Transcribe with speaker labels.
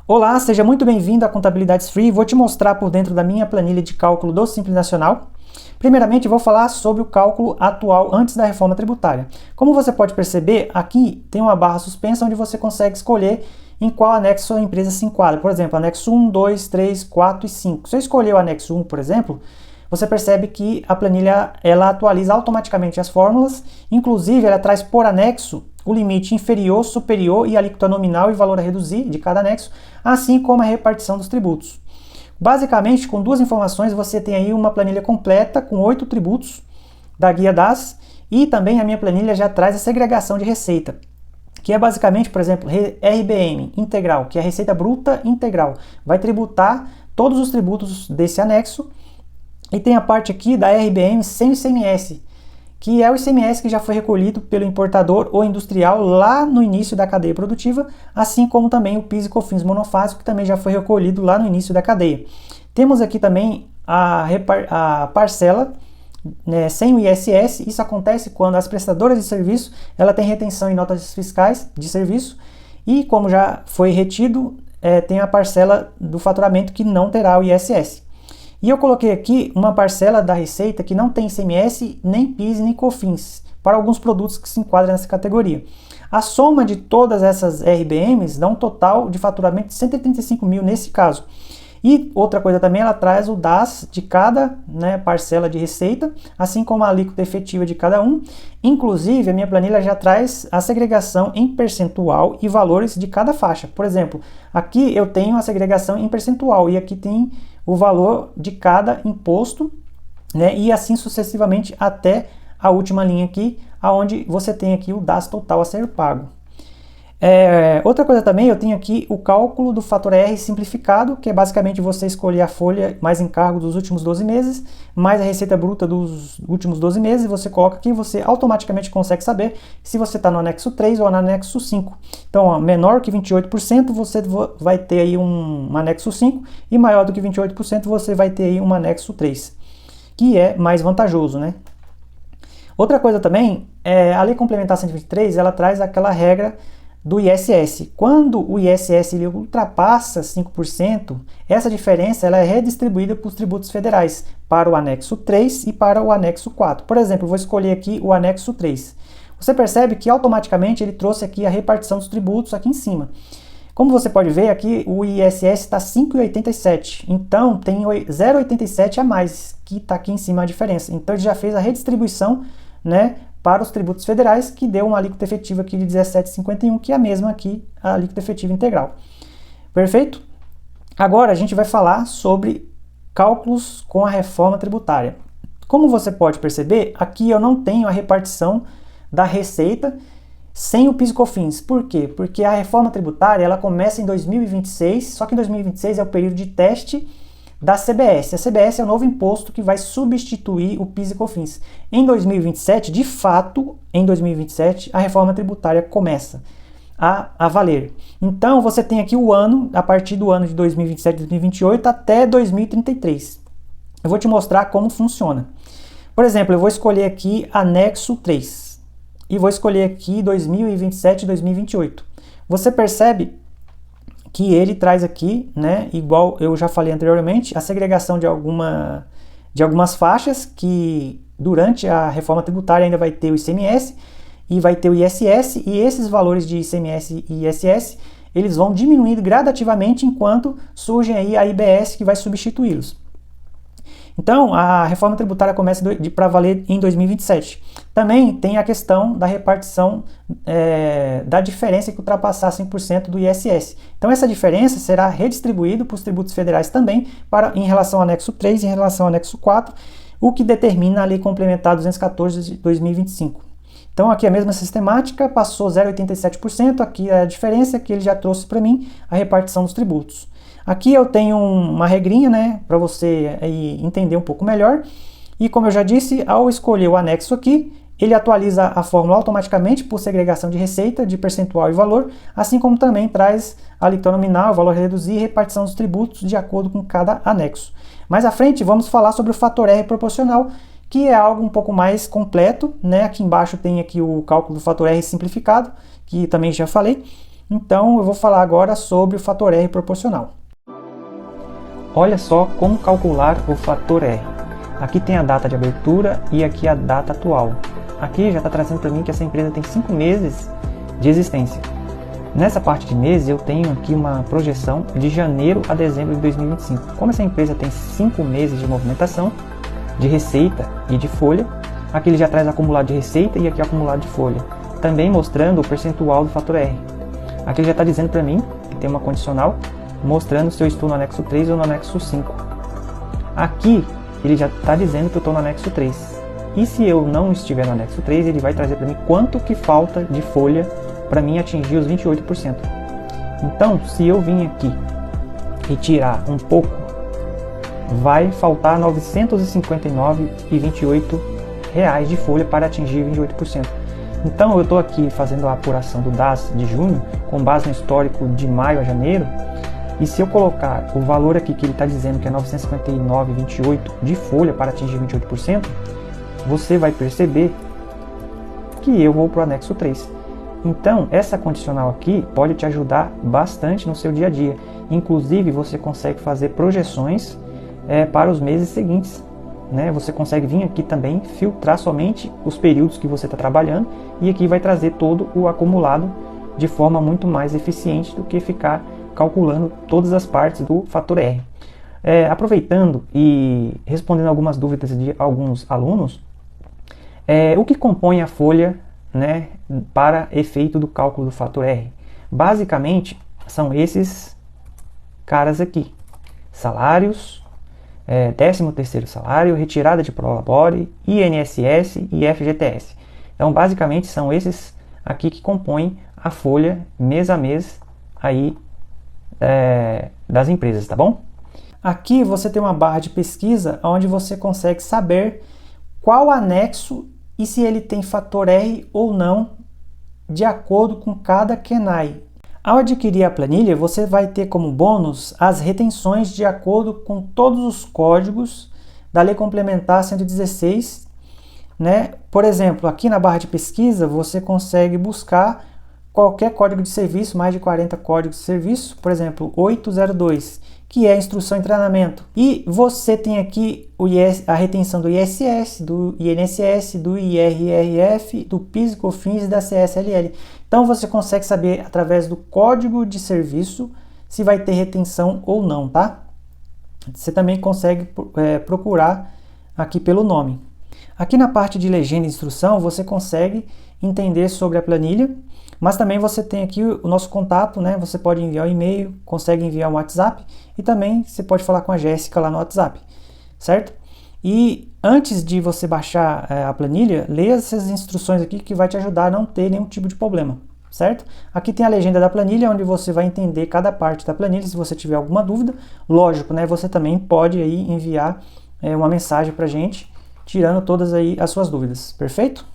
Speaker 1: Olá, seja muito bem-vindo à Contabilidades Free. Vou te mostrar por dentro da minha planilha de cálculo do Simples Nacional. Primeiramente, vou falar sobre o cálculo atual antes da reforma tributária. Como você pode perceber, aqui tem uma barra suspensa onde você consegue escolher em qual anexo a empresa se enquadra. Por exemplo, anexo 1, 2, 3, 4 e 5. Se eu escolher o anexo 1, por exemplo, você percebe que a planilha ela atualiza automaticamente as fórmulas, inclusive ela traz por anexo o limite inferior, superior e alíquota nominal e valor a reduzir de cada anexo, assim como a repartição dos tributos. Basicamente, com duas informações, você tem aí uma planilha completa com 8 tributos da Guia DAS e também a minha planilha já traz a segregação de receita, que é basicamente, por exemplo, RBM integral, que é a receita bruta integral, vai tributar todos os tributos desse anexo. E tem a parte aqui da RBM sem o ICMS, que é o ICMS que já foi recolhido pelo importador ou industrial lá no início da cadeia produtiva, assim como também o PIS e COFINS monofásico, que também já foi recolhido lá no início da cadeia. Temos aqui também a parcela, né, sem o ISS. Isso acontece quando as prestadoras de serviço ela tem retenção em notas fiscais de serviço e, como já foi retido, tem a parcela do faturamento que não terá o ISS. E eu coloquei aqui uma parcela da receita que não tem ICMS, nem PIS, nem COFINS, para alguns produtos que se enquadram nessa categoria. A soma de todas essas RBMs dá um total de faturamento de 135 mil nesse caso. E outra coisa também, ela traz o DAS de cada parcela de receita, assim como a alíquota efetiva de cada um. Inclusive, a minha planilha já traz a segregação em percentual e valores de cada faixa. Por exemplo, aqui eu tenho a segregação em percentual e aqui tem o valor de cada imposto, né, e assim sucessivamente até a última linha aqui, aonde você tem aqui o DAS total a ser pago. Outra coisa também, eu tenho aqui o cálculo do fator R simplificado, que é basicamente você escolher a folha mais encargo dos últimos 12 meses, mais a receita bruta dos últimos 12 meses, você coloca aqui e você automaticamente consegue saber se você está no anexo 3 ou no anexo 5. Então, ó, menor que 28%, você vai ter aí um anexo 5, e maior do que 28%, você vai ter aí um anexo 3, que é mais vantajoso, né? Outra coisa também, a Lei Complementar 123, ela traz aquela regra do ISS. Quando o ISS ele ultrapassa 5%, essa diferença ela é redistribuída para os tributos federais, para o anexo 3 e para o anexo 4. Por exemplo, vou escolher aqui o anexo 3. Você percebe que automaticamente ele trouxe aqui a repartição dos tributos aqui em cima. Como você pode ver aqui, o ISS está 5,87, então tem 0,87 a mais, que está aqui em cima a diferença. Então ele já fez a redistribuição, né, para os tributos federais, que deu uma alíquota efetiva aqui de 17,51, que é a mesma aqui, a alíquota efetiva integral. Perfeito? Agora a gente vai falar sobre cálculos com a reforma tributária. Como você pode perceber, aqui eu não tenho a repartição da receita sem o PIS e COFINS. Por quê? Porque a reforma tributária ela começa em 2026, só que em 2026 é o período de teste da CBS. A CBS é o novo imposto que vai substituir o PIS e COFINS. Em 2027, de fato, em 2027, a reforma tributária começa a valer. Então, você tem aqui o ano, a partir do ano de 2027, 2028 até 2033. Eu vou te mostrar como funciona. Por exemplo, eu vou escolher aqui anexo 3 e vou escolher aqui 2027 e 2028. Você percebe que ele traz aqui, né, igual eu já falei anteriormente, a segregação de algumas faixas que durante a reforma tributária ainda vai ter o ICMS e vai ter o ISS, e esses valores de ICMS e ISS, eles vão diminuindo gradativamente enquanto surgem aí a IBS que vai substituí-los. Então, a reforma tributária começa para valer em 2027. Também tem a questão da repartição da diferença que ultrapassar 5% do ISS. Então, essa diferença será redistribuída para os tributos federais também em relação ao anexo 3 e em relação ao anexo 4, o que determina a Lei Complementar 214 de 2025. Então, aqui a mesma sistemática, passou 0,87%, aqui a diferença que ele já trouxe para mim, a repartição dos tributos. Aqui eu tenho uma regrinha, né, para você aí entender um pouco melhor. E como eu já disse, ao escolher o anexo aqui, ele atualiza a fórmula automaticamente por segregação de receita, de percentual e valor, assim como também traz a alíquota nominal, valor a reduzir e repartição dos tributos de acordo com cada anexo. Mais à frente vamos falar sobre o fator R proporcional, que é algo um pouco mais completo, né? Aqui embaixo tem aqui o cálculo do fator R simplificado, que também já falei. Então eu vou falar agora sobre o fator R proporcional. Olha só como calcular o fator R. Aqui tem a data de abertura e aqui a data atual. Aqui já está trazendo para mim que essa empresa tem 5 meses de existência. Nessa parte de meses eu tenho aqui uma projeção de janeiro a dezembro de 2025. Como essa empresa tem 5 meses de movimentação, de receita e de folha, aqui ele já traz acumulado de receita e aqui acumulado de folha. Também mostrando o percentual do fator R. Aqui ele já está dizendo para mim que tem uma condicional mostrando se eu estou no anexo 3 ou no anexo 5. Aqui ele já está dizendo que eu estou no anexo 3. E se eu não estiver no anexo 3, ele vai trazer para mim quanto que falta de folha para mim atingir os 28%. Então, se eu vim aqui e tirar um pouco, vai faltar R$ 959,28 de folha para atingir 28%. Então, eu estou aqui fazendo a apuração do DAS de junho, com base no histórico de maio a janeiro, e se eu colocar o valor aqui que ele está dizendo que é 959,28 de folha para atingir 28%, você vai perceber que eu vou para o anexo 3. Então, essa condicional aqui pode te ajudar bastante no seu dia a dia. Inclusive, você consegue fazer projeções para os meses seguintes. Né? Você consegue vir aqui também filtrar somente os períodos que você está trabalhando e aqui vai trazer todo o acumulado de forma muito mais eficiente do que ficar calculando todas as partes do fator R. Aproveitando e respondendo algumas dúvidas de alguns alunos, o que compõe a folha, né, para efeito do cálculo do fator R? Basicamente, são esses caras aqui: salários, 13º salário, retirada de prolabore, INSS e FGTS. Então, basicamente, são esses aqui que compõem a folha mês a mês aí, das empresas, tá bom? Aqui você tem uma barra de pesquisa onde você consegue saber qual anexo e se ele tem fator R ou não, de acordo com cada KENAI. Ao adquirir a planilha, você vai ter como bônus as retenções de acordo com todos os códigos da Lei Complementar 116. Né? Por exemplo, aqui na barra de pesquisa, você consegue buscar qualquer código de serviço, mais de 40 códigos de serviço, por exemplo, 802, que é instrução e treinamento. E você tem aqui a retenção do ISS, do INSS, do IRRF, do PIS e COFINS e da CSLL. Então você consegue saber através do código de serviço se vai ter retenção ou não, tá? Você também consegue procurar aqui pelo nome. Aqui na parte de legenda e instrução você consegue entender sobre a planilha, mas também você tem aqui o nosso contato, né? Você pode enviar um e-mail, consegue enviar um WhatsApp e também você pode falar com a Jéssica lá no WhatsApp, certo? E antes de você baixar a planilha, leia essas instruções aqui que vai te ajudar a não ter nenhum tipo de problema, certo? Aqui tem a legenda da planilha, onde você vai entender cada parte da planilha. Se você tiver alguma dúvida, lógico, né? Você também pode aí enviar uma mensagem para a gente, tirando todas aí as suas dúvidas, perfeito?